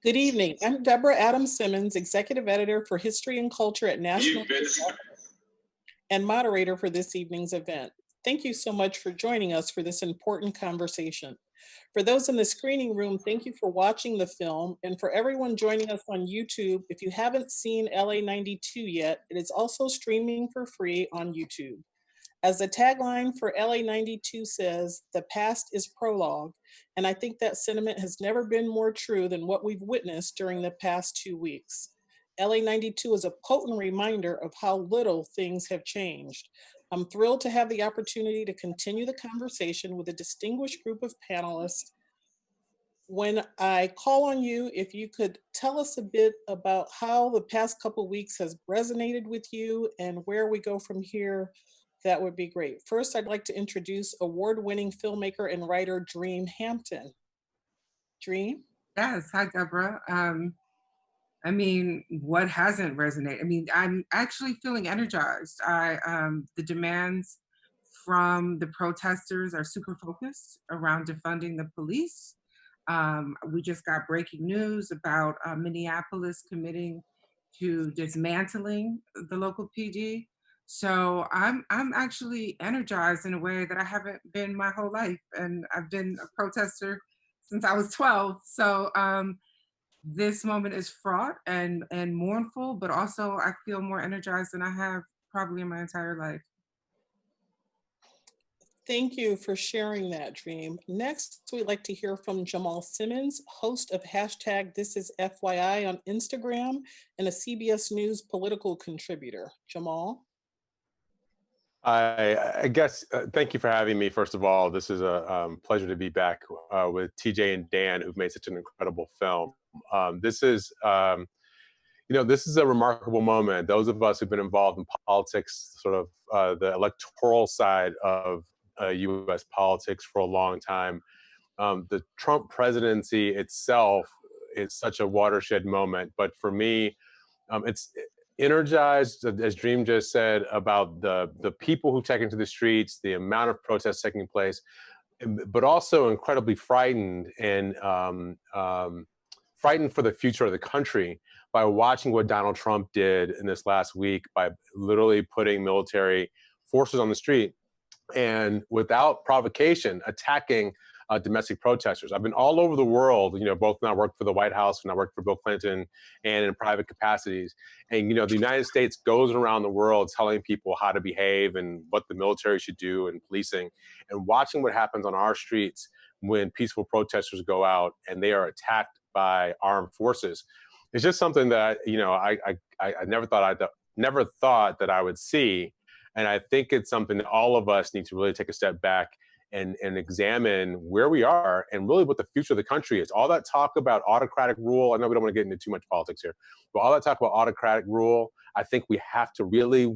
Good evening. I'm Deborah Adams Simmons, Executive Editor for History and Culture at National Geographic and moderator for this evening's event. Thank you so much for joining us for this important conversation. For those in the screening room, thank you for watching the film. And for everyone joining us on YouTube, if you haven't seen LA92 yet, it is also streaming for free on YouTube. As the tagline for LA92 says, the past is prologue. And I think that sentiment has never been more true than what we've witnessed during the past 2 weeks. LA92 is a potent reminder of how little things have changed. I'm thrilled to have the opportunity to continue the conversation with a distinguished group of panelists. When I call on you, if you could tell us a bit about how the past couple weeks has resonated with you and where we go from here, that would be great. First, I'd like to introduce award-winning filmmaker and writer Dream Hampton. Dream? Yes, hi Deborah. I mean, what hasn't resonated? I mean, I'm actually feeling energized. The demands from the protesters are super focused around defunding the police. We just got breaking news about Minneapolis committing to dismantling the local PD. So I'm actually energized in a way that I haven't been my whole life, and I've been a protester since I was 12. So this moment is fraught and mournful, but also I feel more energized than I have probably in my entire life. Thank you for sharing that, Dream. Next, we'd like to hear from Jamal Simmons, host of hashtag This Is FYI on Instagram and a CBS News political contributor. Jamal? I guess, thank you for having me. First of all, this is a pleasure to be back with TJ and Dan, who've made such an incredible film. This is, this is a remarkable moment. Those of us who've been involved in politics, sort of the electoral side of U.S. politics for a long time, the Trump presidency itself is such a watershed moment. But for me, it's energized, as Dream just said, about the people who've taken to the streets, the amount of protests taking place, but also incredibly frightened and frightened for the future of the country by watching what Donald Trump did in this last week by literally putting military forces on the street and without provocation attacking domestic protesters. I've been all over the world, both when I worked for the White House and I worked for Bill Clinton and in private capacities. And, the United States goes around the world telling people how to behave and what the military should do and policing, and watching what happens on our streets when peaceful protesters go out and they are attacked by armed forces. It's just something that, I never thought that I would see. And I think it's something that all of us need to really take a step back and examine where we are and really what the future of the country is. All that talk about autocratic rule, I know we don't want to get into too much politics here, but all that talk about autocratic rule, I think we have to really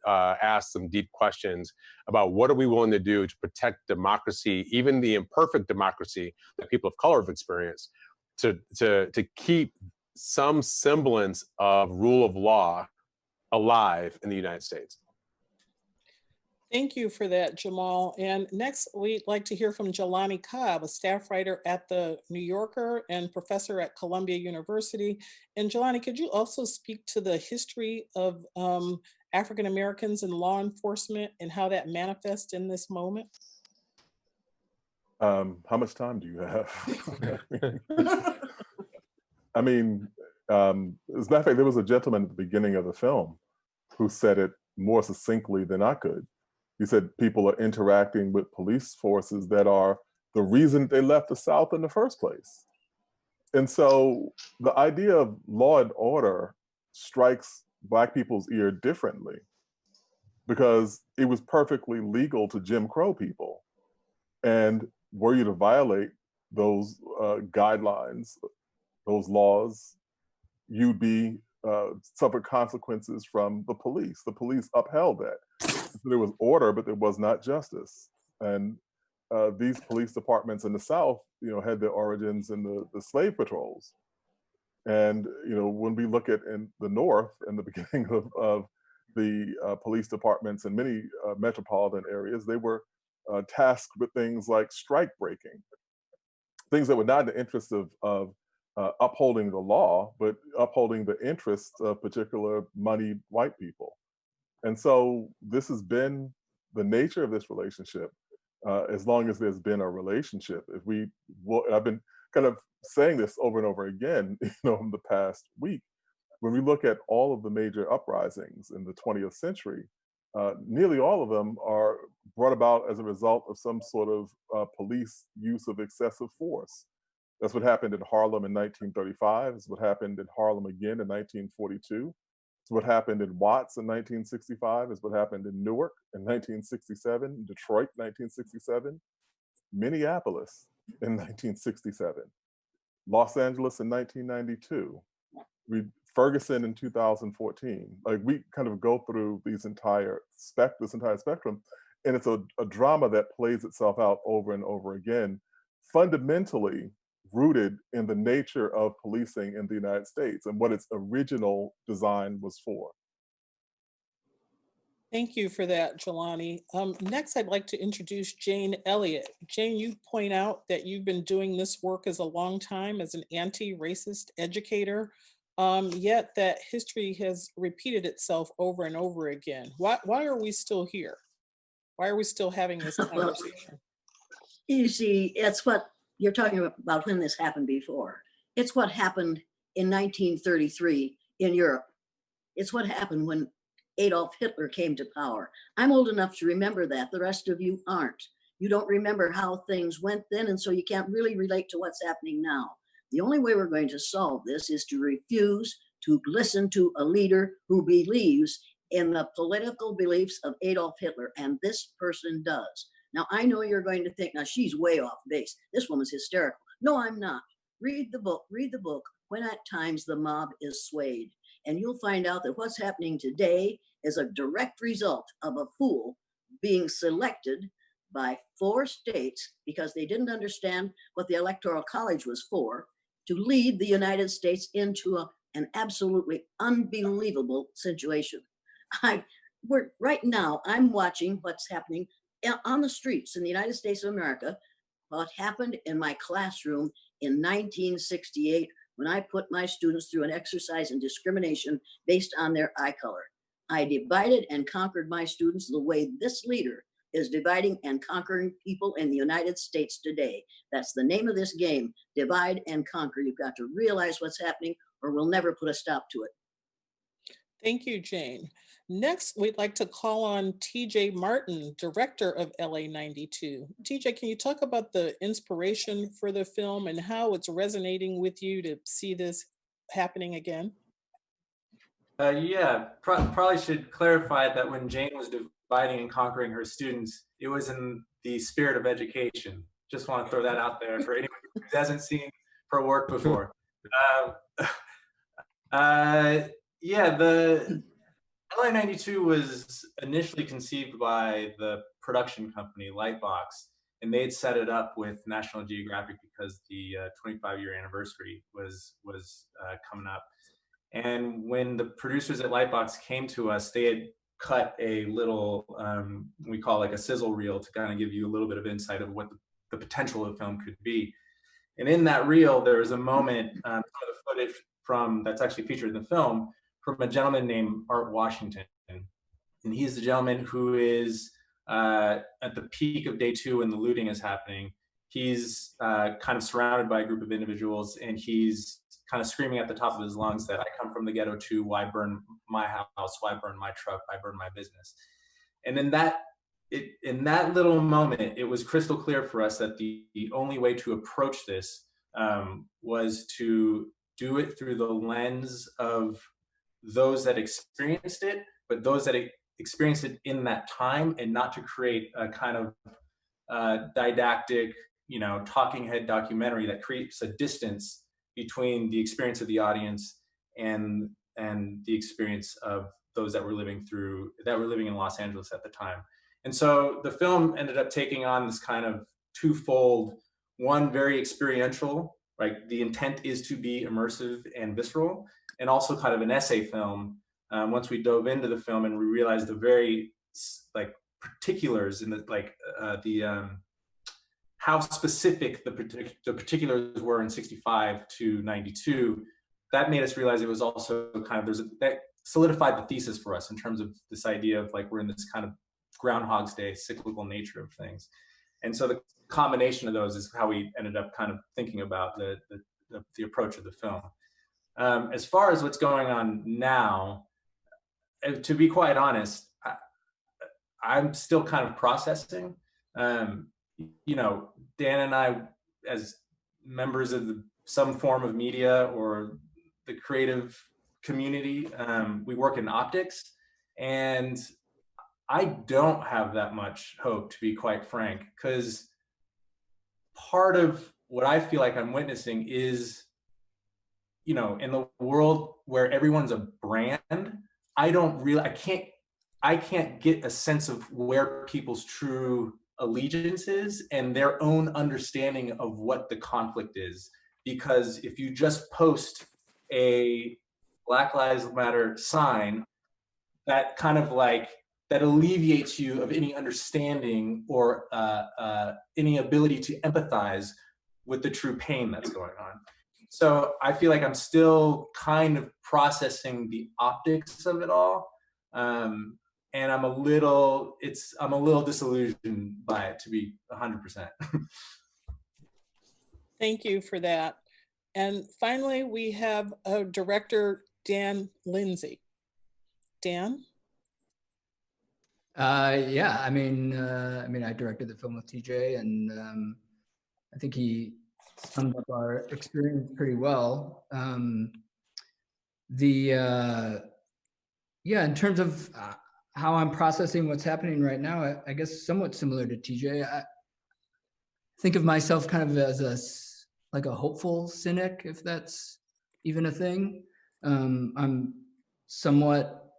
ask some deep questions about what are we willing to do to protect democracy, even the imperfect democracy that people of color have experienced, to keep some semblance of rule of law alive in the United States. Thank you for that, Jamal. And next, we'd like to hear from Jelani Cobb, a staff writer at The New Yorker and professor at Columbia University. And Jelani, could you also speak to the history of African Americans in law enforcement and how that manifests in this moment? How much time do you have? I mean, as a matter of fact, there was a gentleman at the beginning of the film who said it more succinctly than I could. He said people are interacting with police forces that are the reason they left the South in the first place. And so the idea of law and order strikes Black people's ear differently because it was perfectly legal to Jim Crow people. And were you to violate those guidelines, those laws, you'd be suffer consequences from the police. The police upheld that. So there was order, but there was not justice. And these police departments in the South, had their origins in the slave patrols. And when we look at in the North, in the beginning of the police departments in many metropolitan areas, they were tasked with things like strike breaking, things that were not in the interest of upholding the law, but upholding the interests of particular moneyed white people. And so this has been the nature of this relationship as long as there's been a relationship. If we, well, I've been kind of saying this over and over again, in the past week, when we look at all of the major uprisings in the 20th century, nearly all of them are brought about as a result of some sort of police use of excessive force. That's what happened in Harlem in 1935. It's what happened in Harlem again in 1942. It's what happened in Watts in 1965. It's what happened in Newark in 1967, Detroit 1967, Minneapolis in 1967, Los Angeles in 1992, Ferguson in 2014. Like, we kind of go through this entire spectrum, and it's a drama that plays itself out over and over again, fundamentally rooted in the nature of policing in the United States and what its original design was for. Thank you for that, Jelani. Next, I'd like to introduce Jane Elliott. Jane, you point out that you've been doing this work as a long time as an anti-racist educator, yet that history has repeated itself over and over again. Why are we still here? Why are we still having this conversation? You see, it's what you're talking about when this happened before. It's what happened in 1933 in Europe. It's what happened when Adolf Hitler came to power. I'm old enough to remember that. The rest of you aren't. You don't remember how things went then, and so you can't really relate to what's happening now. The only way we're going to solve this is to refuse to listen to a leader who believes in the political beliefs of Adolf Hitler, and this person does. Now, I know you're going to think, now she's way off base. This woman's hysterical. No, I'm not. Read the book, When at Times the Mob is Swayed. And you'll find out that what's happening today is a direct result of a fool being selected by 4 states because they didn't understand what the Electoral College was for, to lead the United States into an absolutely unbelievable situation. Right now, I'm watching what's happening on the streets in the United States of America, what happened in my classroom in 1968 when I put my students through an exercise in discrimination based on their eye color. I divided and conquered my students the way this leader is dividing and conquering people in the United States today. That's the name of this game, divide and conquer. You've got to realize what's happening or we'll never put a stop to it. Thank you, Jane. Next, we'd like to call on TJ Martin, director of LA92. TJ, can you talk about the inspiration for the film and how it's resonating with you to see this happening again? Yeah, probably should clarify that when Jane was dividing and conquering her students, it was in the spirit of education. Just want to throw that out there for anyone who hasn't seen her work before. Yeah, the LA92 was initially conceived by the production company Lightbox, and they'd set it up with National Geographic because the 25-year anniversary was coming up. And when the producers at Lightbox came to us, they had cut a little, we call like a sizzle reel to kind of give you a little bit of insight of what the potential of the film could be. And in that reel, there was a moment, some of the footage that's actually featured in the film, from a gentleman named Art Washington. And he's the gentleman who is at the peak of day 2 when the looting is happening. He's kind of surrounded by a group of individuals, and he's kind of screaming at the top of his lungs that I come from the ghetto too, why burn my house, why burn my truck, why burn my business. And in that little moment, it was crystal clear for us that the only way to approach this was to do it through the lens of those that experienced it, but those that experienced it in that time, and not to create a kind of didactic, talking head documentary that creates a distance between the experience of the audience and the experience of those that were living in Los Angeles at the time. And so the film ended up taking on this kind of twofold, one very experiential, right? The intent is to be immersive and visceral, and also kind of an essay film. Once we dove into the film and we realized the very particulars in how specific the particulars were in 65 to 92, that made us realize it was also kind of, that solidified the thesis for us in terms of this idea of like, we're in this kind of Groundhog's Day cyclical nature of things. And so the combination of those is how we ended up kind of thinking about the approach of the film. As far as what's going on now, to be quite honest, I'm still kind of processing. You know, Dan and I, as members of some form of media or the creative community, we work in optics, and I don't have that much hope, to be quite frank, because part of what I feel like I'm witnessing is, you know, in the world where everyone's a brand, I can't get a sense of where people's true allegiance is and their own understanding of what the conflict is. Because if you just post a Black Lives Matter sign, that kind of like, that alleviates you of any understanding or any ability to empathize with the true pain that's going on. So I feel like I'm still kind of processing the optics of it all. And I'm a little disillusioned by it, to be 100%. Thank you for that. And finally, we have director Dan Lindsay. Dan? Yeah, I mean, I directed the film with TJ, and I think he summed up our experience pretty well. Yeah, in terms of how I'm processing what's happening right now, I guess somewhat similar to TJ. I think of myself kind of as like a hopeful cynic, if that's even a thing. I'm somewhat,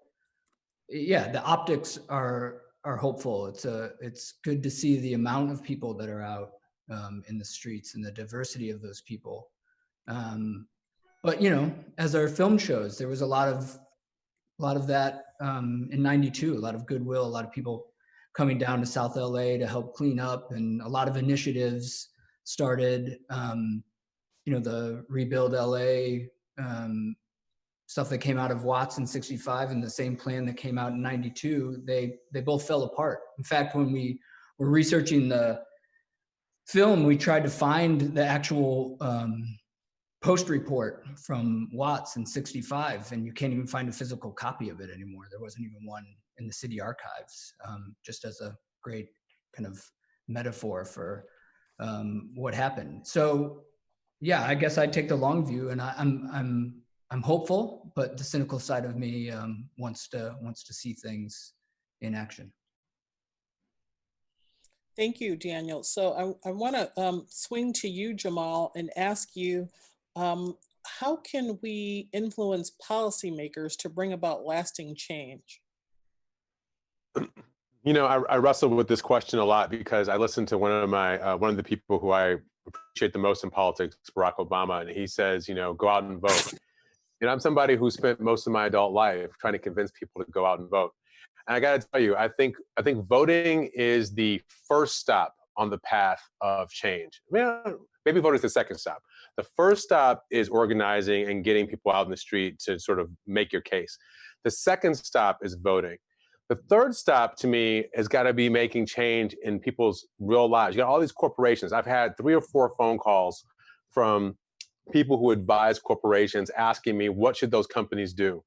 yeah, the optics are hopeful. It's good to see the amount of people that are out in the streets and the diversity of those people. But you know, as our film shows, there was a lot of that in '92. A lot of goodwill, a lot of people coming down to South LA to help clean up, and a lot of initiatives started. You know, the Rebuild LA stuff that came out of Watts in 65 and the same plan that came out in 92, they both fell apart. In fact, when we were researching the film, we tried to find the actual post report from Watts in 65, and you can't even find a physical copy of it anymore. There wasn't even one in the city archives, just as a great kind of metaphor for what happened. So yeah, I guess I'd take the long view, and I'm hopeful, but the cynical side of me wants to see things in action. Thank you, Daniel. So I want to swing to you, Jamal, and ask you, how can we influence policymakers to bring about lasting change? You know, I wrestle with this question a lot because I listened to one of the people who I appreciate the most in politics, Barack Obama, and he says, you know, go out and vote. And I'm somebody who spent most of my adult life trying to convince people to go out and vote. And I got to tell you, I think voting is the first stop on the path of change. I mean, maybe voting is the second stop. The first stop is organizing and getting people out in the street to sort of make your case. The second stop is voting. The third stop to me has got to be making change in people's real lives. You got all these corporations. I've had 3 or 4 phone calls from people who advise corporations asking me, what should those companies do?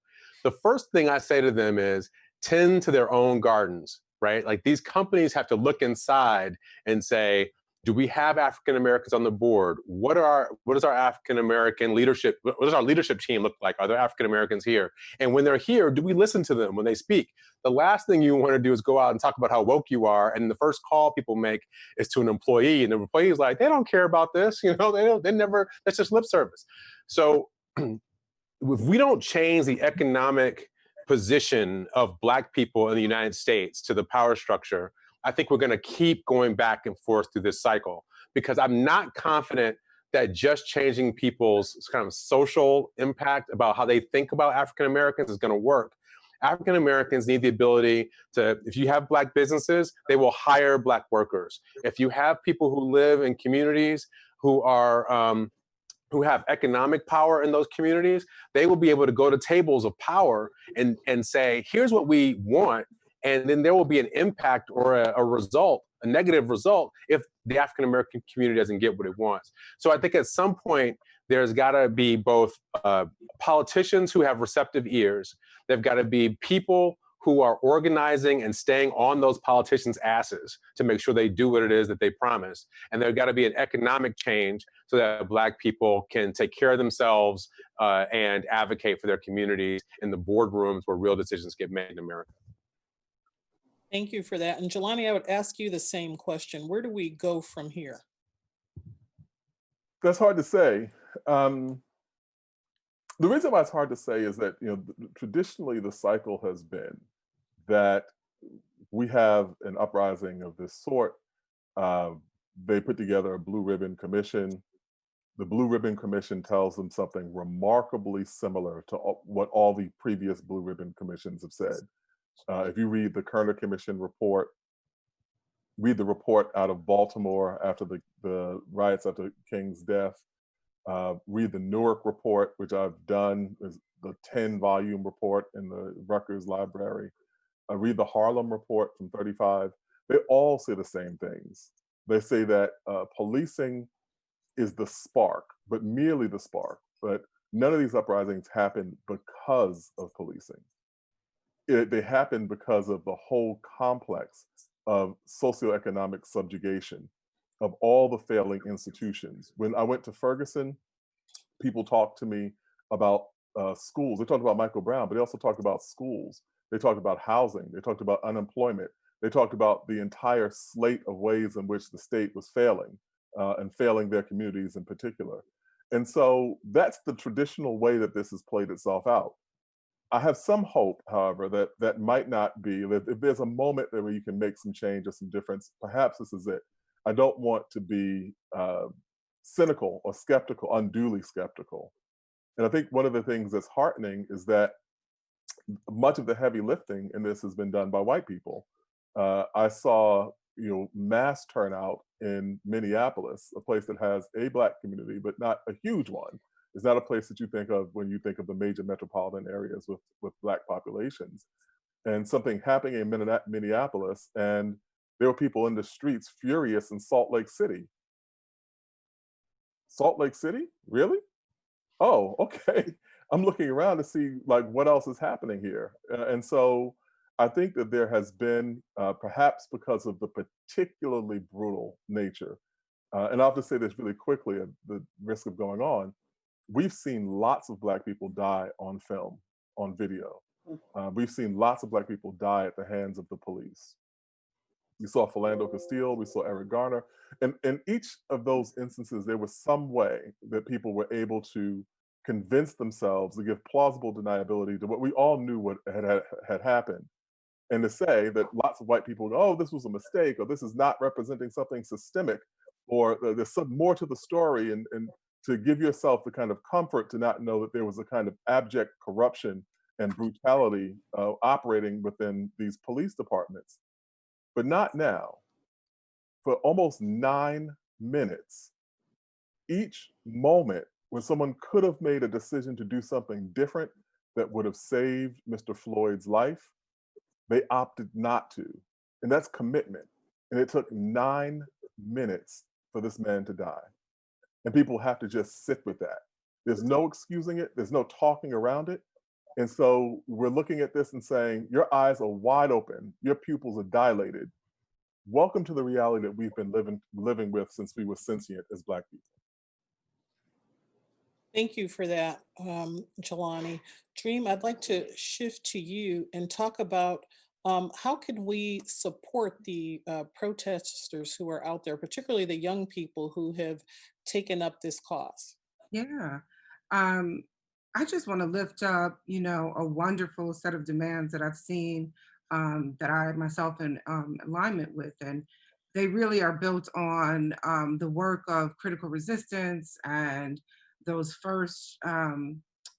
The first thing I say to them is tend to their own gardens, right? Like these companies have to look inside and say, do we have African Americans on the board? What does our African American leadership, what does our leadership team look like? Are there African Americans here? And when they're here, do we listen to them when they speak? The last thing you want to do is go out and talk about how woke you are. And the first call people make is to an employee. And the employee is like, they don't care about this. You know, they never, that's just lip service. So if we don't change the economic position of Black people in the United States to the power structure, I think we're going to keep going back and forth through this cycle, because I'm not confident that just changing people's kind of social impact about how they think about African Americans is going to work. African Americans need the ability to, if you have Black businesses, they will hire Black workers. If you have people who live in communities who are who have economic power in those communities, they will be able to go to tables of power and say, here's what we want. And then there will be an impact or a result, a negative result, if the African American community doesn't get what it wants. So I think at some point, there's got to be both politicians who have receptive ears. They've got to be people who are organizing and staying on those politicians' asses to make sure they do what it is that they promise. And there's got to be an economic change so that Black people can take care of themselves and advocate for their communities in the boardrooms where real decisions get made in America. Thank you for that. And Jelani, I would ask you the same question. Where do we go from here? That's hard to say. The reason why it's hard to say is that, traditionally the cycle has been that we have an uprising of this sort. They put together a Blue Ribbon Commission. The Blue Ribbon Commission tells them something remarkably similar to what all the previous Blue Ribbon Commissions have said. If you read the Kerner Commission report, read the report out of Baltimore after the riots after King's death, read the Newark report, which I've done, is the 10-volume report in the Rutgers Library. Read the Harlem report from '35. They all say the same things. They say that policing is the spark, but merely the spark. But none of these uprisings happen because of policing. They happen because of the whole complex of socioeconomic subjugation of all the failing institutions. When I went to Ferguson, people talked to me about schools. They talked about Michael Brown, but they also talked about schools. They talked about housing. They talked about unemployment. They talked about the entire slate of ways in which the state was failing and failing their communities in particular. And so that's the traditional way that this has played itself out. I have some hope, however, that that might not be, that if there's a moment there where you can make some change or some difference, perhaps this is it. I don't want to be cynical or skeptical, unduly skeptical. And I think one of the things that's heartening is that much of the heavy lifting in this has been done by white people. I saw, mass turnout in Minneapolis, a place that has a Black community, but not a huge one. It's not a place that you think of when you think of the major metropolitan areas with Black populations. And something happening in Minneapolis, and there were people in the streets furious in Salt Lake City. Salt Lake City? Really? Oh, okay. I'm looking around to see what else is happening here. And so I think that there has been, perhaps because of the particularly brutal nature, and I'll just say this really quickly at the risk of going on, we've seen lots of Black people die on film, on video. We've seen lots of Black people die at the hands of the police. We saw Philando Castile, we saw Eric Garner. And in each of those instances, there was some way that people were able to convince themselves to give plausible deniability to what we all knew what had happened. And to say that lots of white people go, oh, this was a mistake, or this is not representing something systemic, or there's some more to the story, and to give yourself the kind of comfort to not know that there was a kind of abject corruption and brutality operating within these police departments. But not now. For almost 9 minutes, each moment when someone could have made a decision to do something different that would have saved Mr. Floyd's life, they opted not to. And that's commitment. And it took 9 minutes for this man to die. And people have to just sit with that. There's no excusing it. There's no talking around it. And so we're looking at this and saying, your eyes are wide open. Your pupils are dilated. Welcome to the reality that we've been living with since we were sentient as Black people. Thank you for that, Jelani. Dream, I'd like to shift to you and talk about how can we support the protesters who are out there, particularly the young people who have taken up this cause? Yeah. I just want to lift up, a wonderful set of demands that I've seen that I myself in alignment with. And they really are built on the work of critical resistance and those first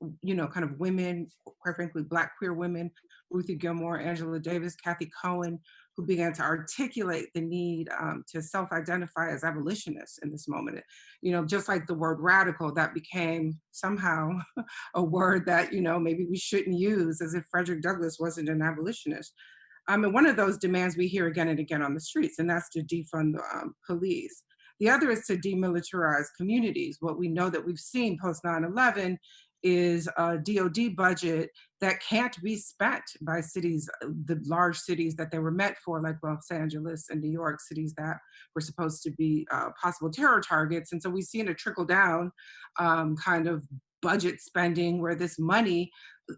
kind of women, quite frankly, Black queer women, Ruthie Gilmore, Angela Davis, Kathy Cohen, who began to articulate the need to self-identify as abolitionists in this moment. Just like the word radical, that became somehow a word that, maybe we shouldn't use, as if Frederick Douglass wasn't an abolitionist. And one of those demands we hear again and again on the streets, and that's to defund the police. The other is to demilitarize communities. What we know that we've seen post 9/11 is a DOD budget that can't be spent by cities, the large cities that they were meant for, like Los Angeles and New York, cities that were supposed to be possible terror targets. And so we've seen a trickle down kind of budget spending where this money,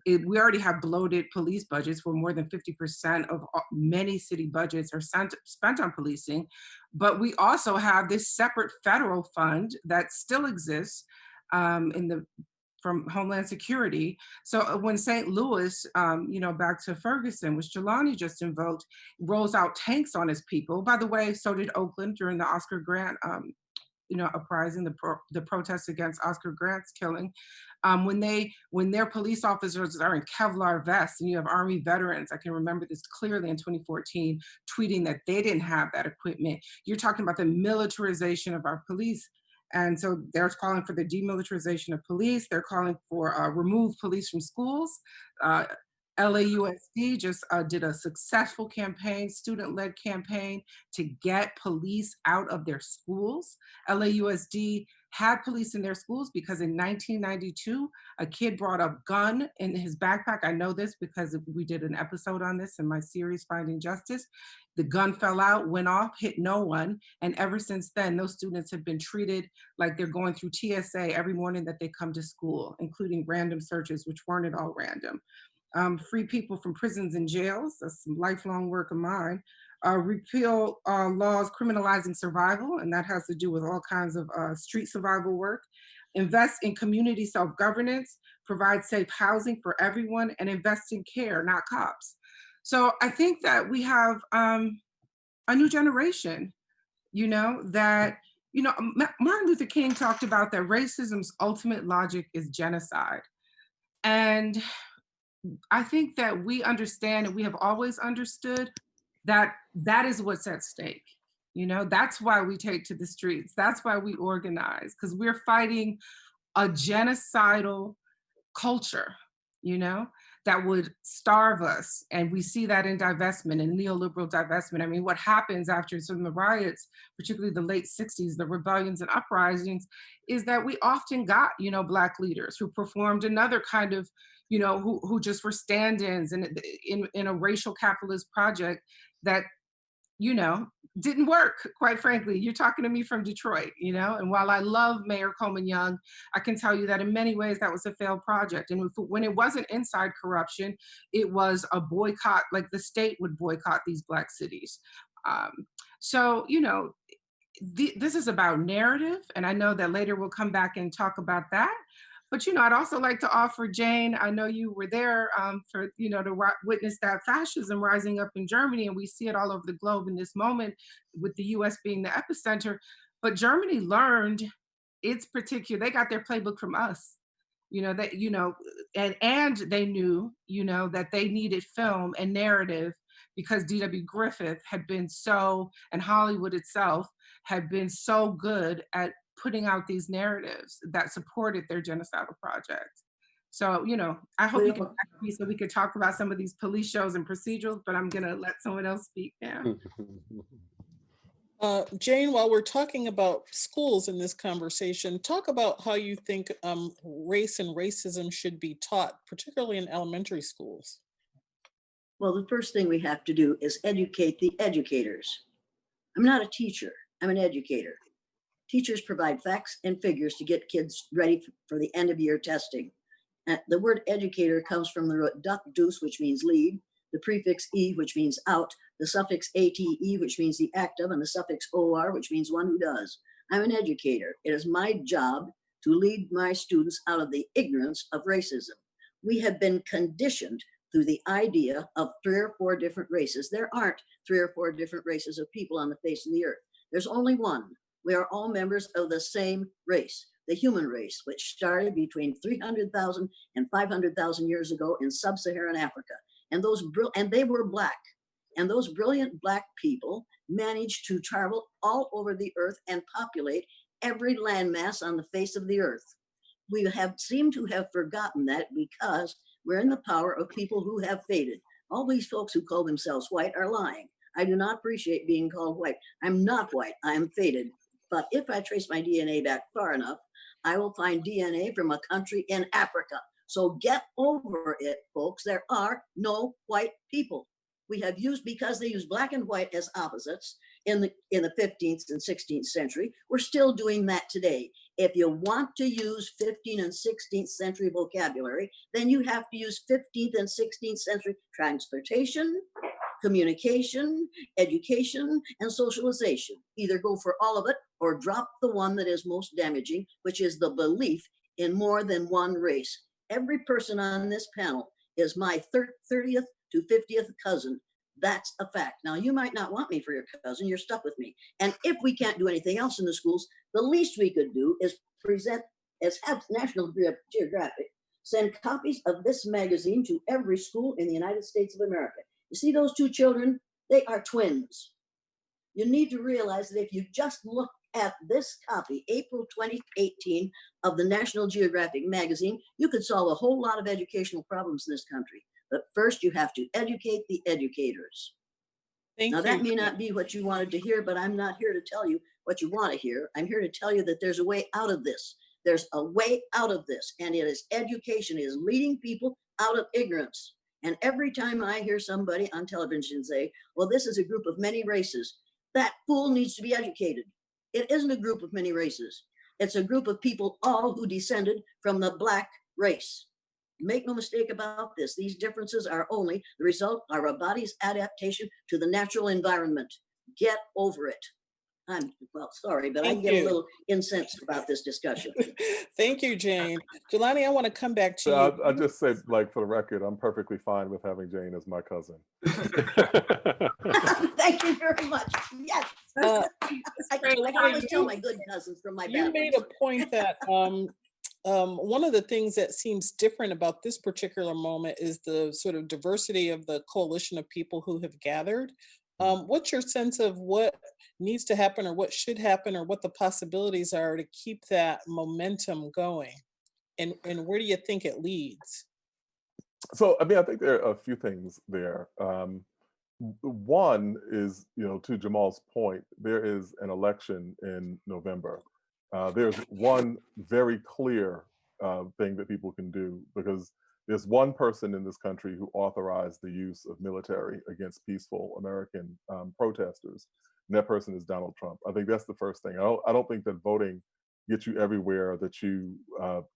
we already have bloated police budgets where more than 50% of many city budgets are spent on policing. But we also have this separate federal fund that still exists from Homeland Security. So when St. Louis, back to Ferguson, which Jelani just invoked, rolls out tanks on his people. By the way, so did Oakland during the Oscar Grant uprising, the protests against Oscar Grant's killing. When their police officers are in Kevlar vests, and you have Army veterans, I can remember this clearly in 2014, tweeting that they didn't have that equipment. You're talking about the militarization of our police. And so they're calling for the demilitarization of police. They're calling for remove police from schools. LAUSD just did a successful campaign, student-led campaign, to get police out of their schools. LAUSD had police in their schools because in 1992, a kid brought a gun in his backpack. I know this because we did an episode on this in my series, Finding Justice. The gun fell out, went off, hit no one. And ever since then, those students have been treated like they're going through TSA every morning that they come to school, including random searches, which weren't at all random. Free people from prisons and jails, that's some lifelong work of mine. Repeal laws criminalizing survival, and that has to do with all kinds of street survival work. Invest in community self-governance, provide safe housing for everyone, and invest in care, not cops. So I think that we have a new generation, that, Martin Luther King talked about that racism's ultimate logic is genocide. And I think that we understand, and we have always understood, that that is what's at stake. That's why we take to the streets. That's why we organize, because we're fighting a genocidal culture, that would starve us. And we see that in divestment and neoliberal divestment. I mean, what happens after some of the riots, particularly the late 60s, the rebellions and uprisings, is that we often got, Black leaders who performed another kind of, who just were stand-ins in a racial capitalist project that, didn't work, quite frankly. You're talking to me from Detroit, and while I love Mayor Coleman Young, I can tell you that in many ways that was a failed project. And when it wasn't inside corruption, it was a boycott, like the state would boycott these Black cities. So, this is about narrative, and I know that later we'll come back and talk about that. But, I'd also like to offer, Jane, I know you were there to witness that fascism rising up in Germany, and we see it all over the globe in this moment with the US being the epicenter. But Germany learned its particular, they got their playbook from us, and they knew, that they needed film and narrative because D.W. Griffith had been and Hollywood itself had been so good at putting out these narratives that supported their genocidal project. So, I hope you can back me so we could talk about some of these police shows and procedurals, but I'm gonna let someone else speak now. Jane, while we're talking about schools in this conversation, talk about how you think race and racism should be taught, particularly in elementary schools. Well, the first thing we have to do is educate the educators. I'm not a teacher, I'm an educator. Teachers provide facts and figures to get kids ready for the end of year testing. The word educator comes from the root duc dus, which means lead, the prefix e, which means out, the suffix ate, which means the act of, and the suffix or, which means one who does. I'm an educator. It is my job to lead my students out of the ignorance of racism. We have been conditioned through the idea of 3 or 4 different races. There aren't 3 or 4 different races of people on the face of the earth. There's only one. We are all members of the same race. the human race, which started between 300,000 and 500,000 years ago in sub-Saharan Africa. And they were Black. And those brilliant Black people managed to travel all over the earth and populate every landmass on the face of the earth. We have seemed to have forgotten that because we're in the power of people who have faded. All these folks who call themselves white are lying. I do not appreciate being called white. I'm not white, I am faded. But if I trace my DNA back far enough, I will find DNA from a country in Africa. So get over it, folks. There are no white people. We have used, because they use black and white as opposites in the 15th and 16th century, we're still doing that today. If you want to use 15th and 16th century vocabulary, then you have to use 15th and 16th century transportation, communication, education, and socialization. Either go for all of it or drop the one that is most damaging, which is the belief in more than one race. Every person on this panel is my 30th to 50th cousin. That's a fact. Now, you might not want me for your cousin, you're stuck with me. And if we can't do anything else in the schools, the least we could do is have National Geographic send copies of this magazine to every school in the United States of America. You see those two children? They are twins. You need to realize that if you just look at this copy, April 2018, of the National Geographic magazine, you could solve a whole lot of educational problems in this country. But first, you have to educate the educators. Now, that may not be what you wanted to hear, but I'm not here to tell you what you want to hear. I'm here to tell you that there's a way out of this. There's a way out of this, and it is education. It is leading people out of ignorance. And every time I hear somebody on television say, well, this is a group of many races, that fool needs to be educated. It isn't a group of many races. It's a group of people all who descended from the Black race. Make no mistake about this. These differences are only the result of our body's adaptation to the natural environment. Get over it. I'm, well, sorry, but I get a little incensed about this discussion. Thank you, Jane. Jelani, I want to come back to So you. I'll just say, like, for the record, I'm perfectly fine with having Jane as my cousin. Thank you very much. Yes. I can always tell my good cousins from my bad You made ones. a point that one of the things that seems different about this particular moment is the sort of diversity of the coalition of people who have gathered. What's your sense of what needs to happen or what should happen or what the possibilities are to keep that momentum going? And where do you think it leads? So, I mean, I think there are a few things there. One is, you know, to Jamal's point, there is an election in November. There's one very clear thing that people can do, because there's one person in this country who authorized the use of military against peaceful American protesters, and that person is Donald Trump. I think that's the first thing. I don't think that voting gets you everywhere that you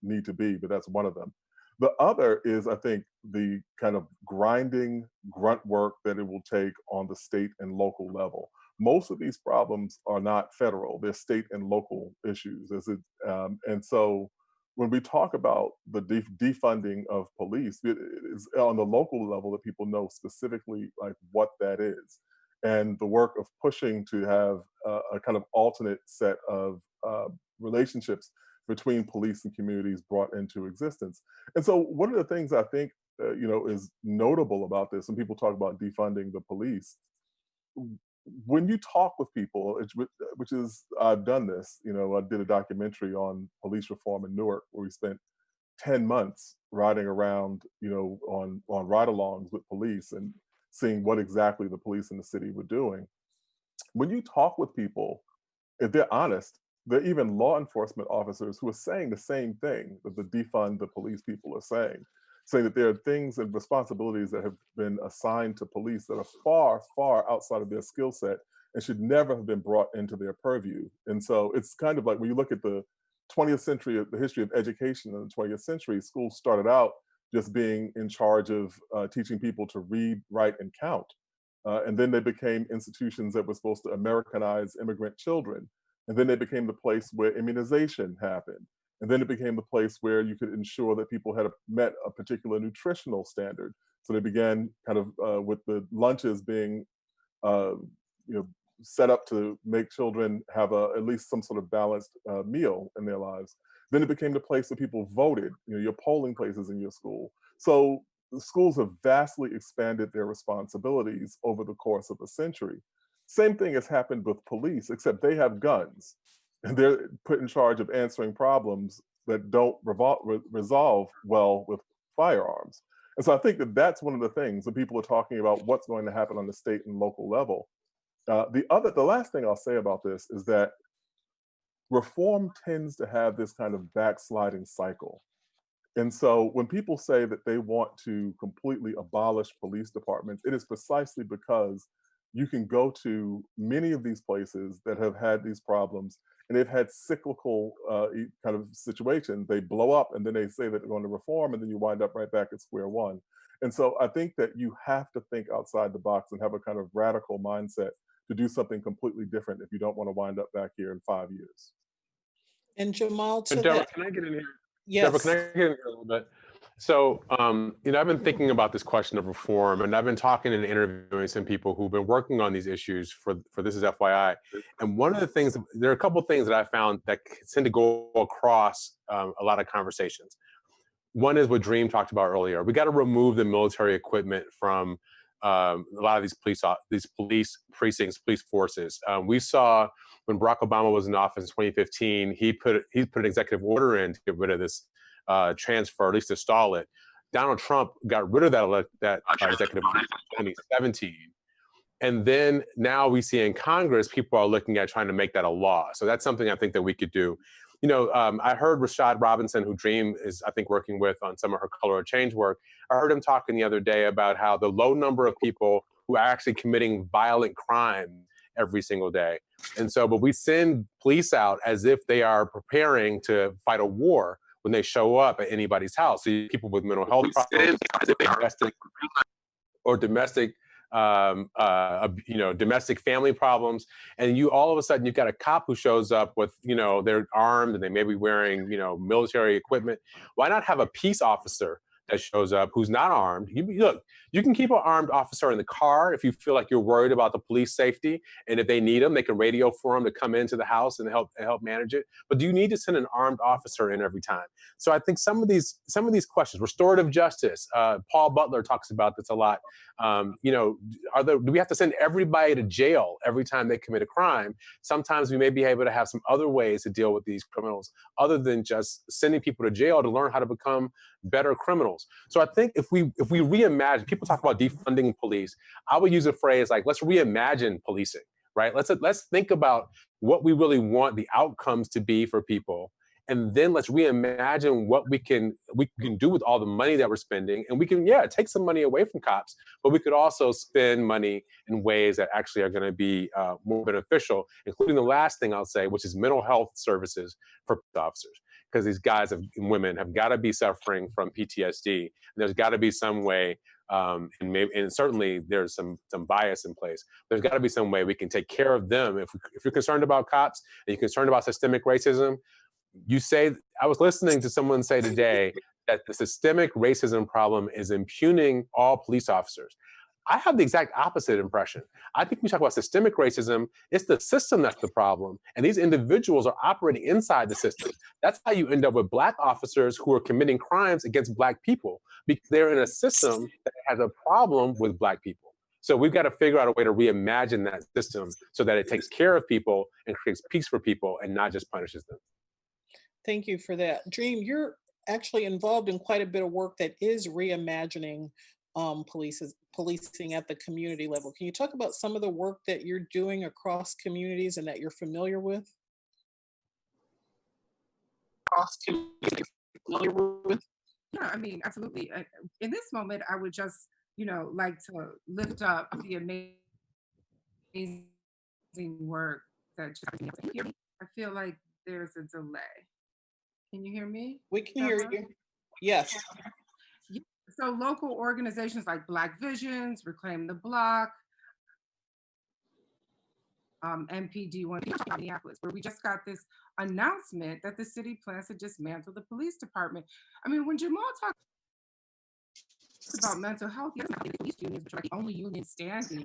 need to be, but that's one of them. The other is, I think, the kind of grinding grunt work that it will take on the state and local level. Most of these problems are not federal, they're state and local issues. And so when we talk about the defunding of police, it is on the local level that people know specifically like what that is. And the work of pushing to have a kind of alternate set of relationships between police and communities brought into existence. And so one of the things I think you know, is notable about this, and people talk about defunding the police, when you talk with people, which is, I've done this, you know, I did a documentary on police reform in Newark where we spent 10 months riding around, you know, on ride-alongs with police and seeing what exactly the police in the city were doing. When you talk with people, if they're honest, there are even law enforcement officers who are saying the same thing that the defund the police people are saying that there are things and responsibilities that have been assigned to police that are far, far outside of their skill set and should never have been brought into their purview. And so it's kind of like when you look at the 20th century, the history of education in the 20th century, schools started out just being in charge of teaching people to read, write, and count. And then they became institutions that were supposed to Americanize immigrant children. And then they became the place where immunization happened. And then it became the place where you could ensure that people had met a particular nutritional standard. So they began kind of with the lunches being, you know, set up to make children have at least some sort of balanced meal in their lives. Then it became the place where people voted, your polling places in your school. So the schools have vastly expanded their responsibilities over the course of a century. Same thing has happened with police, except they have guns and they're put in charge of answering problems that don't resolve well with firearms. And so I think that that's one of the things when people are talking about what's going to happen on the state and local level. The last thing I'll say about this is that reform tends to have this kind of backsliding cycle. And so when people say that they want to completely abolish police departments, it is precisely because you can go to many of these places that have had these problems and they've had cyclical kind of situations. They blow up and then they say that they're going to reform and then you wind up right back at square one. And so I think that you have to think outside the box and have a kind of radical mindset to do something completely different if you don't want to wind up back here in 5 years. And Jamal, to Deborah, that, can I get in here? yes. Deborah, can I get in here a little bit? So, I've been thinking about this question of reform, and I've been talking and interviewing some people who've been working on these issues for This Is FYI. And one of the things, there are a couple of things that I found that tend to go across a lot of conversations. One is what Dream talked about earlier. We got to remove the military equipment from a lot of these police precincts, police forces. We saw when Barack Obama was in office in 2015, he put an executive order in to get rid of this transfer, at least to stall it. Donald Trump got rid of that executive order in 2017. And then now we see in Congress, people are looking at trying to make that a law. So that's something I think that we could do. I heard Rashad Robinson, who Dream is, I think, working with on some of her Color of Change work. I heard him talking the other day about how the low number of people who are actually committing violent crime every single day. And so, but we send police out as if they are preparing to fight a war when they show up at anybody's house. So people with mental health problems, domestic domestic family problems, and you all of a sudden you've got a cop who shows up with, they're armed and they may be wearing, military equipment. Why not have a peace officer that shows up who's not armed? Look, you can keep an armed officer in the car if you feel like you're worried about the police safety, and if they need them, they can radio for them to come into the house and help manage it. But do you need to send an armed officer in every time? So I think some of these questions, restorative justice, Paul Butler talks about this a lot. Do we have to send everybody to jail every time they commit a crime? Sometimes we may be able to have some other ways to deal with these criminals other than just sending people to jail to learn how to become better criminals. So I think if we reimagine, people talk about defunding police. I would use a phrase like, let's reimagine policing, right? Let's think about what we really want the outcomes to be for people. And then let's reimagine what we can do with all the money that we're spending. And we can, take some money away from cops, but we could also spend money in ways that actually are going to be more beneficial, including the last thing I'll say, which is mental health services for police officers. Because these guys and women have got to be suffering from PTSD. And there's got to be some way, and certainly there's some bias in place. There's got to be some way we can take care of them. If you're concerned about cops and you're concerned about systemic racism, I was listening to someone say today that the systemic racism problem is impugning all police officers. I have the exact opposite impression. I think we talk about systemic racism, it's the system that's the problem. And these individuals are operating inside the system. That's how you end up with Black officers who are committing crimes against Black people, because they're in a system that has a problem with Black people. So we've got to figure out a way to reimagine that system so that it takes care of people and creates peace for people and not just punishes them. Thank you for that. Dream, you're actually involved in quite a bit of work that is reimagining policing at the community level. Can you talk about some of the work that you're doing across communities and that you're familiar with? Yeah, I mean, absolutely. In this moment, I would just, like to lift up the amazing work that can you hear me? I feel like there's a delay. Can you hear me? We can hear you. Yes. So local organizations like Black Visions, Reclaim the Block, MPD1 Minneapolis, where we just got this announcement that the city plans to dismantle the police department. I mean, when Jamal talks about mental health, the police unions, which are the only union standing.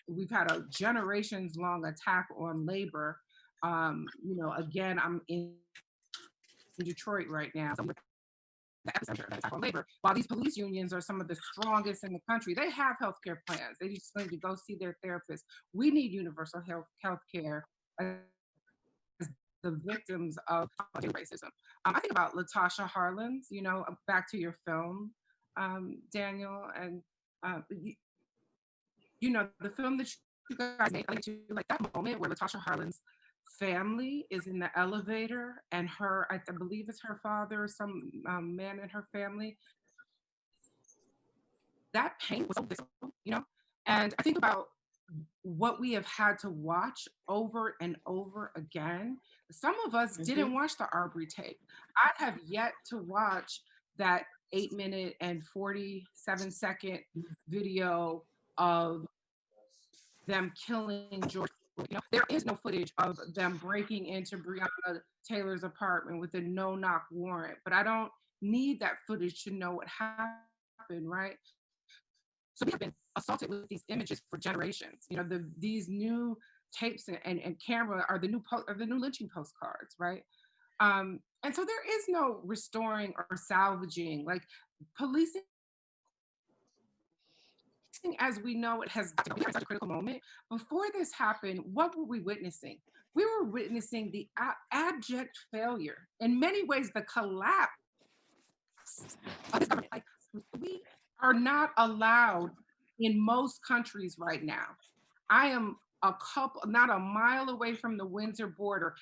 We've had a generations-long attack on labor. Again, I'm in in Detroit right now, the epicenter of attack on labor. While these police unions are some of the strongest in the country, they have healthcare plans. They just need to go see their therapist. We need universal health care as the victims of racism. I think about Latasha Harlins, you know, back to your film, Daniel, and you know, the film that you guys made, like that moment where Latasha Harlins' family is in the elevator and her, I believe it's her father, some man in her family. That pain was so visible, you know? And I think about what we have had to watch over and over again. Some of us didn't watch the Arbery tape. I have yet to watch that 8-minute and 47-second video of them killing George. You know, there is no footage of them breaking into Breonna Taylor's apartment with a no-knock warrant, but I don't need that footage to know what happened, right? So we have been assaulted with these images for generations. You know, these new tapes and camera are the new lynching postcards, right? And so there is no restoring or salvaging. Like policing, as we know, it has been such a critical moment. Before this happened, what were we witnessing? We were witnessing the abject failure, in many ways, the collapse of this government. Like, we are not allowed in most countries right now. I am not a mile away from the Windsor border.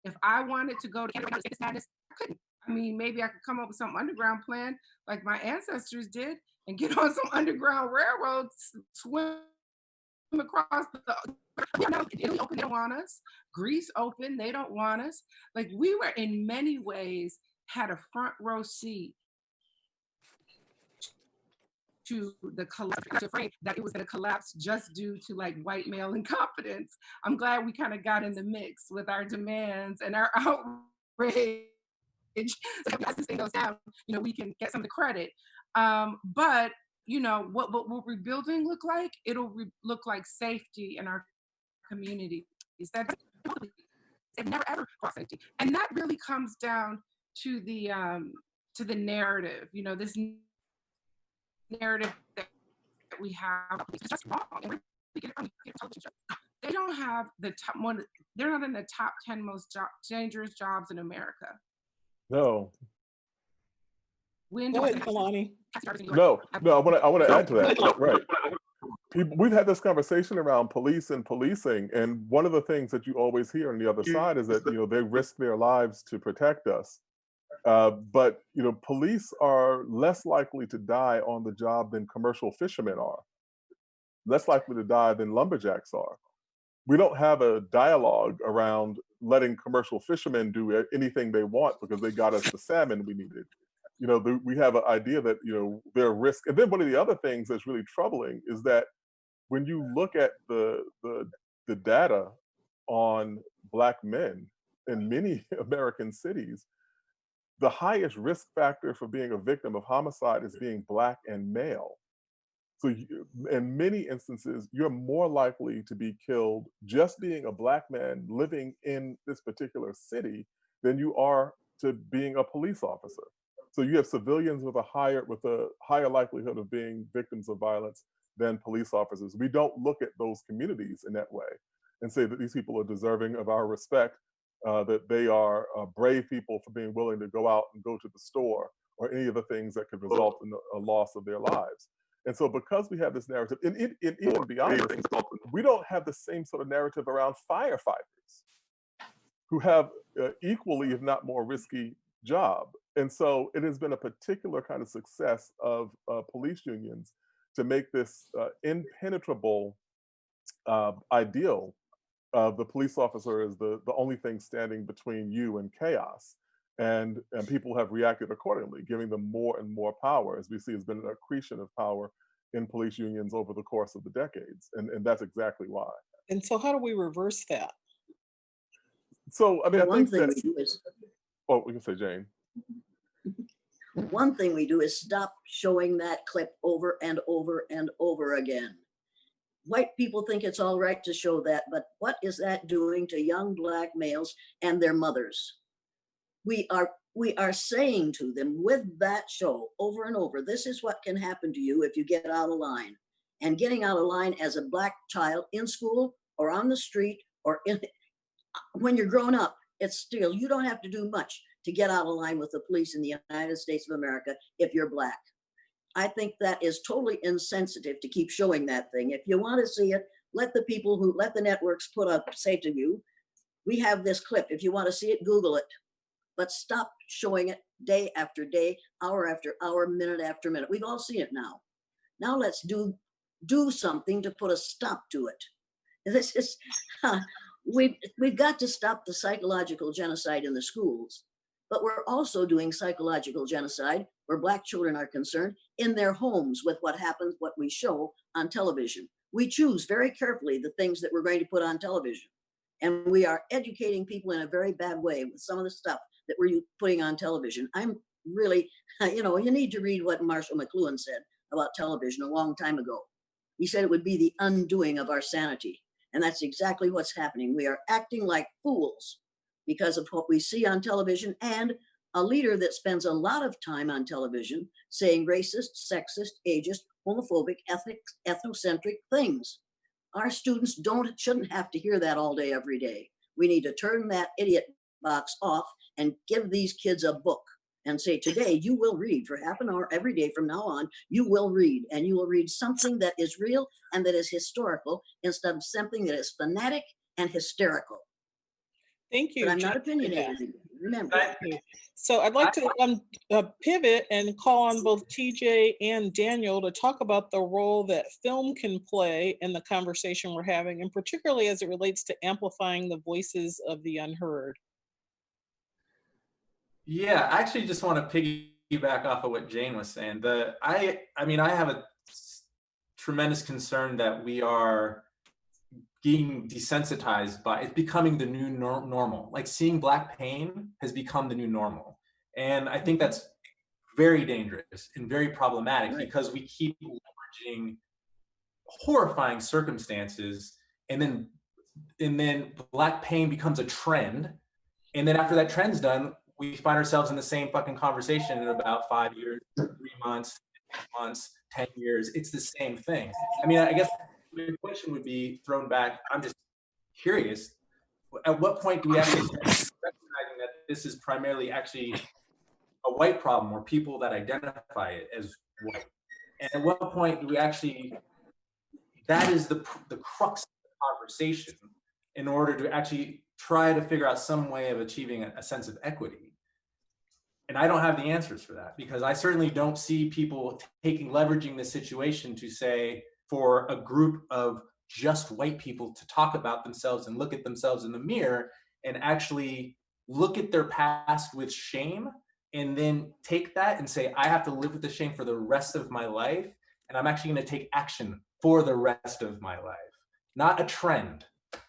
If I wanted to go to Canada, I couldn't. I mean, maybe I could come up with some underground plan like my ancestors did and get on some underground railroads, swim across the Italy open, they don't want us. Greece open, they don't want us. Like, we were in many ways had a front row seat to the collapse. I'm afraid that it was going to collapse just due to like white male incompetence. I'm glad we kind of got in the mix with our demands and our outrage. So as this thing goes down, you know, we can get some of the credit. But you know, what rebuilding look like? It'll look like safety in our communities. They've never ever brought safety, and that really comes down to the narrative. You know, this narrative that we have is just wrong. And we get it from television shows. They don't have the top one. They're not in the top 10 most dangerous jobs in America. No. Go ahead, Jelani. No, I want to add to that. Right. We've had this conversation around police and policing, and one of the things that you always hear on the other side is that, you know, they risk their lives to protect us. But, you know, police are less likely to die on the job than commercial fishermen are, less likely to die than lumberjacks are. We don't have a dialogue around letting commercial fishermen do anything they want because they got us the salmon we needed. You know, we have an idea that, you know, there are risks. And then one of the other things that's really troubling is that when you look at the data on Black men in many American cities, the highest risk factor for being a victim of homicide is being Black and male. So in many instances, you're more likely to be killed just being a Black man living in this particular city than you are to being a police officer. So you have civilians with a higher likelihood of being victims of violence than police officers. We don't look at those communities in that way and say that these people are deserving of our respect, that they are brave people for being willing to go out and go to the store or any of the things that could result in a loss of their lives. And so because we have this narrative, and even beyond this, we don't have the same sort of narrative around firefighters who have equally, if not more risky job. And so it has been a particular kind of success of police unions to make this impenetrable ideal of the police officer as the only thing standing between you and chaos. And people have reacted accordingly, giving them more and more power. As we see, has been an accretion of power in police unions over the course of the decades. And that's exactly why. And so how do we reverse that? So, I mean, One thing we do is, oh, we can say Jane. one thing we do is stop showing that clip over and over and over again. White people think it's all right to show that, but what is that doing to young Black males and their mothers? we are saying to them with that show over and over, this is what can happen to you if you get out of line. And getting out of line as a Black child in school or on the street or when you're grown up, it's still, you don't have to do much to get out of line with the police in the United States of America if you're Black. I think that is totally insensitive to keep showing that thing. If you want to see it, let the networks put up, say to you, we have this clip. If you want to see it, Google it. But stop showing it day after day, hour after hour, minute after minute. We've all seen it now. Now let's do something to put a stop to it. This is, we've got to stop the psychological genocide in the schools, but we're also doing psychological genocide where Black children are concerned in their homes with what happens, what we show on television. We choose very carefully the things that we're going to put on television. And we are educating people in a very bad way with some of the stuff that we're putting on television. I'm really, you need to read what Marshall McLuhan said about television a long time ago. He said it would be the undoing of our sanity. And that's exactly what's happening. We are acting like fools because of what we see on television, and a leader that spends a lot of time on television saying racist, sexist, ageist, homophobic, ethnocentric things. Our students shouldn't have to hear that all day, every day. We need to turn that idiot box off and give these kids a book and say, today you will read for half an hour every day from now on. You will read, and you will read something that is real and that is historical instead of something that is fanatic and hysterical. Thank you. But I'm not opinionated. Remember. So I'd like to pivot and call on both TJ and Daniel to talk about the role that film can play in the conversation we're having, and particularly as it relates to amplifying the voices of the unheard. Yeah, I actually just want to piggyback off of what Jane was saying. I have a tremendous concern that we are being desensitized by it's becoming the new normal. Like seeing Black pain has become the new normal. And I think that's very dangerous and very problematic because we keep leveraging horrifying circumstances, and then Black pain becomes a trend. And then after that trend's done, we find ourselves in the same fucking conversation in about 5 years, 3 months, 6 months, 10 years. It's the same thing. I mean, I guess the question would be thrown back. I'm just curious. At what point do we actually start recognizing that this is primarily actually a white problem, or people that identify it as white? And at what point do we actually, that is the crux of the conversation in order to actually try to figure out some way of achieving a sense of equity? And I don't have the answers for that, because I certainly don't see people leveraging this situation to say, for a group of just white people to talk about themselves and look at themselves in the mirror and actually look at their past with shame, and then take that and say, I have to live with the shame for the rest of my life, and I'm actually going to take action for the rest of my life, not a trend,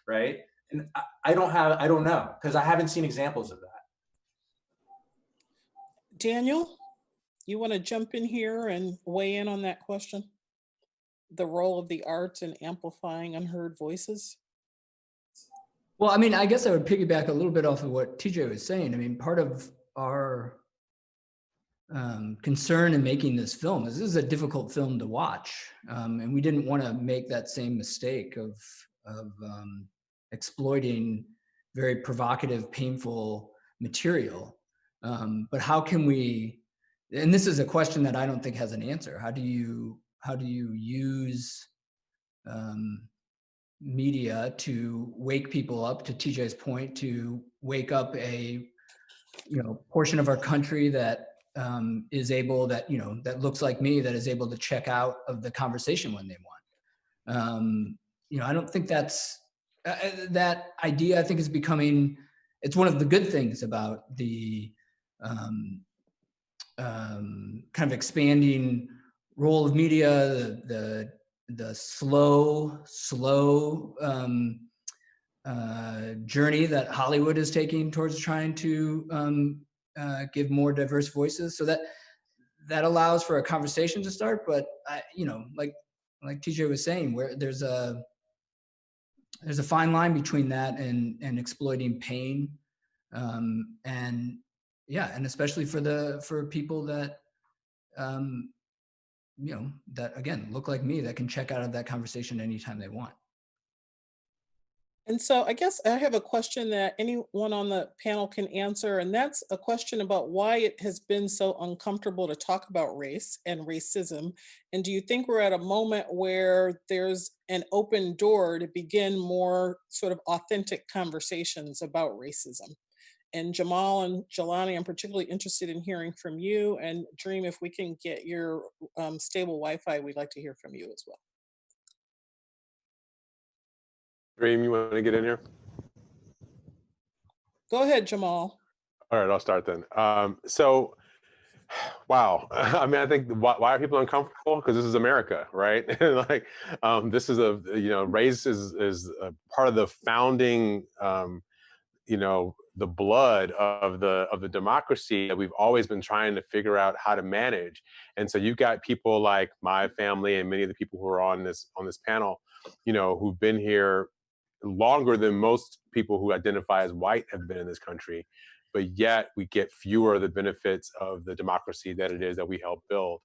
right? And I don't know, because I haven't seen examples of that. Daniel, you want to jump in here and weigh in on that question? The role of the arts in amplifying unheard voices? Well, I mean, I guess I would piggyback a little bit off of what TJ was saying. I mean, part of our concern in making this film is this is a difficult film to watch. And we didn't want to make that same mistake of exploiting very provocative, painful material. But how can we, and this is a question that I don't think has an answer. How do you use media to wake people up, to TJ's point, to wake up a portion of our country that is able, that looks like me, that is able to check out of the conversation when they want. I don't think that's that idea. I think is becoming, it's one of the good things about the kind of expanding role of media, the slow journey that Hollywood is taking towards trying to give more diverse voices, so that allows for a conversation to start. But like TJ was saying, where there's a fine line between that and exploiting pain, and yeah, and especially for people that, you know, that again look like me, that can check out of that conversation anytime they want. And so I guess I have a question that anyone on the panel can answer, and that's a question about why it has been so uncomfortable to talk about race and racism. And do you think we're at a moment where there's an open door to begin more sort of authentic conversations about racism? And Jamal and Jelani, I'm particularly interested in hearing from you. And Dream, if we can get your stable Wi-Fi, we'd like to hear from you as well. Dream, you want to get in here? Go ahead, Jamal. All right, I'll start then. So, wow. I mean, I think why are people uncomfortable? Because this is America, right? Like, this is race is a part of the founding, the blood of the democracy that we've always been trying to figure out how to manage. And so you've got people like my family and many of the people who are on this panel, who've been here longer than most people who identify as white have been in this country, but yet we get fewer of the benefits of the democracy that it is that we help build.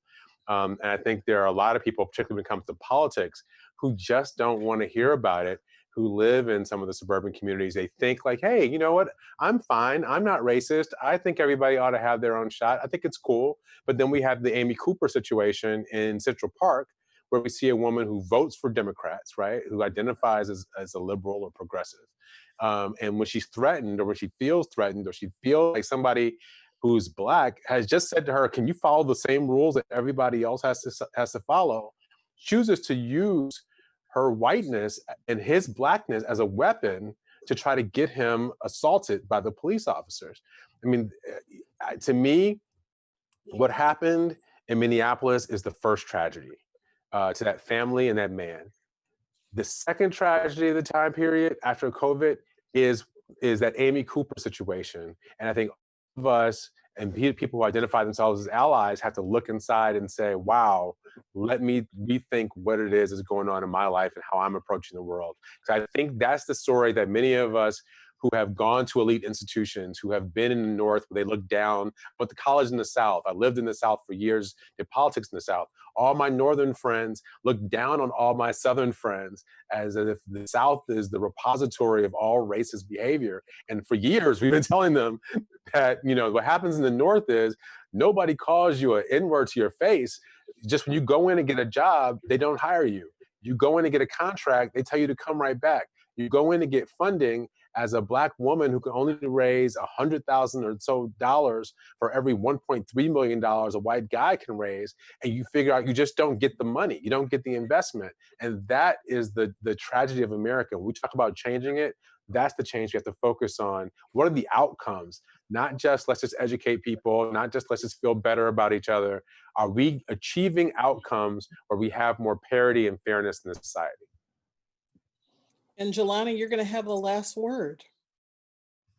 And I think there are a lot of people, particularly when it comes to politics, who just don't want to hear about it, who live in some of the suburban communities. They think like, hey, you know what? I'm fine. I'm not racist. I think everybody ought to have their own shot. I think it's cool. But then we have the Amy Cooper situation in Central Park, where we see a woman who votes for Democrats, right, who identifies as a liberal or progressive. And when she's threatened, or when she feels threatened, or she feels like somebody who's Black has just said to her, can you follow the same rules that everybody else has to follow, chooses to use her whiteness and his Blackness as a weapon to try to get him assaulted by the police officers. I mean, to me, what happened in Minneapolis is the first tragedy to that family and that man. The second tragedy of the time period after COVID is that Amy Cooper situation. And I think all of us and people who identify themselves as allies have to look inside and say, wow, let me rethink what it is that's going on in my life and how I'm approaching the world. Because I think that's the story that many of us who have gone to elite institutions, who have been in the North, where they look down, but the college in the South. I lived in the South for years, did politics in the South. All my Northern friends look down on all my Southern friends as if the South is the repository of all racist behavior. And for years, we've been telling them that, what happens in the North is nobody calls you an N-word to your face. Just when you go in and get a job, they don't hire you. You go in and get a contract, they tell you to come right back. You go in to get funding as a Black woman who can only raise $100,000 or so for every $1.3 million a white guy can raise, and you figure out you just don't get the money, you don't get the investment. And that is the tragedy of America. When we talk about changing it, that's the change we have to focus on. What are the outcomes? Not just let's just educate people, not just let's just feel better about each other. Are we achieving outcomes where we have more parity and fairness in the society? And Jelani, you're going to have the last word.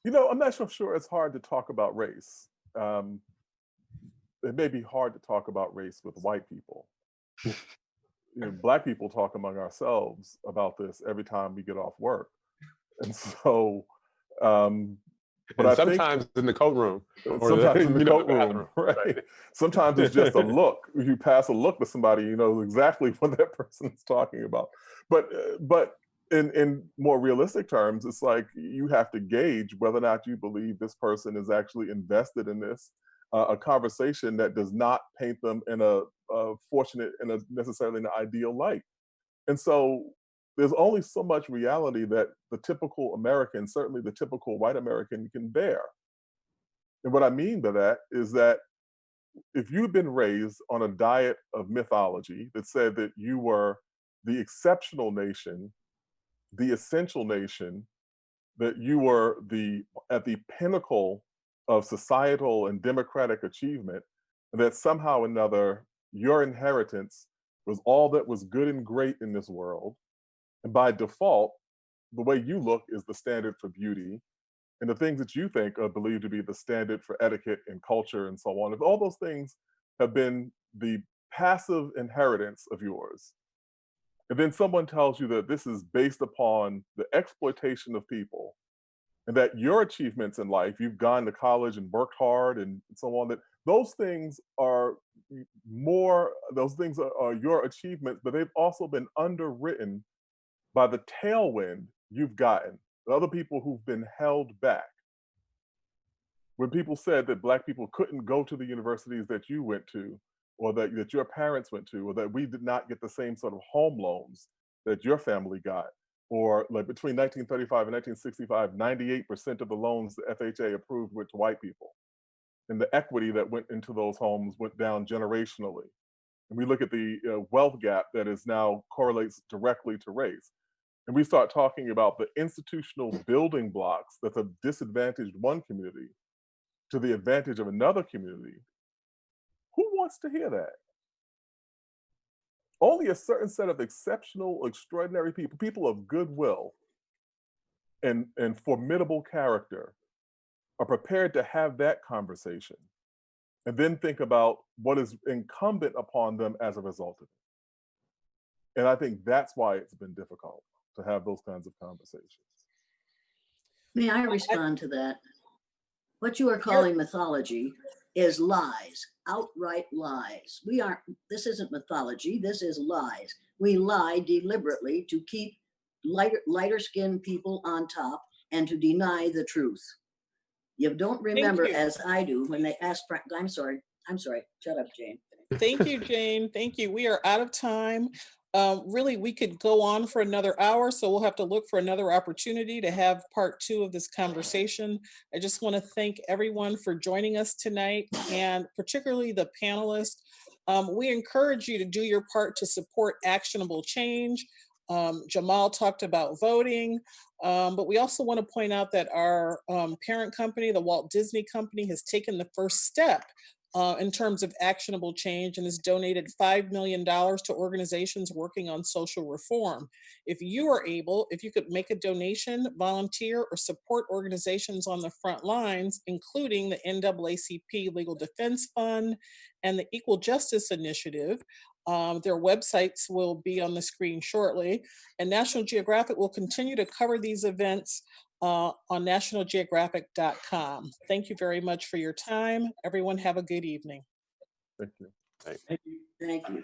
I'm not so sure it's hard to talk about race. It may be hard to talk about race with white people. Black people talk among ourselves about this every time we get off work. And so, but sometimes in the coat room. Sometimes in the coat room, right? Sometimes it's just a look. You pass a look to somebody, you know exactly what that person is talking about. But in more realistic terms, it's like you have to gauge whether or not you believe this person is actually invested in this, a conversation that does not paint them in a fortunate, in a necessarily an ideal light. And so there's only so much reality that the typical American, certainly the typical white American, can bear. And what I mean by that is that if you've been raised on a diet of mythology that said that you were the exceptional nation, the essential nation, that you were at the pinnacle of societal and democratic achievement, and that somehow or another your inheritance was all that was good and great in this world, and by default, the way you look is the standard for beauty, and the things that you think are believed to be the standard for etiquette and culture and so on, if all those things have been the passive inheritance of yours, and then someone tells you that this is based upon the exploitation of people and that your achievements in life, you've gone to college and worked hard and so on, that those things are your achievements, but they've also been underwritten by the tailwind you've gotten, the other people who've been held back. When people said that Black people couldn't go to the universities that you went to, or that your parents went to, or that we did not get the same sort of home loans that your family got, or like between 1935 and 1965, 98% of the loans the FHA approved went to white people. And the equity that went into those homes went down generationally. And we look at the wealth gap that is now correlates directly to race. And we start talking about the institutional building blocks that have disadvantaged one community to the advantage of another community. Who wants to hear that? Only a certain set of exceptional, extraordinary people, people of goodwill and formidable character, are prepared to have that conversation and then think about what is incumbent upon them as a result of it. And I think that's why it's been difficult to have those kinds of conversations. May I respond to that? What you are calling mythology is lies, outright lies. This isn't mythology, this is lies. We lie deliberately to keep lighter skinned people on top and to deny the truth. You don't remember, as I do, when they ask, I'm sorry, shut up, Jane. Thank you, Jane. Thank you. We are out of time. Really, we could go on for another hour, so we'll have to look for another opportunity to have part 2 of this conversation. I just want to thank everyone for joining us tonight, and particularly the panelists. We encourage you to do your part to support actionable change. Jamal talked about voting, but we also want to point out that our parent company, the Walt Disney Company, has taken the first step in terms of actionable change and has donated $5 million to organizations working on social reform. If you are able, if you could make a donation, volunteer, or support organizations on the front lines, including the NAACP Legal Defense Fund and the Equal Justice Initiative, their websites will be on the screen shortly, and National Geographic will continue to cover these events on nationalgeographic.com. Thank you very much for your time. Everyone have a good evening. Thank you. Thank you. Thank you.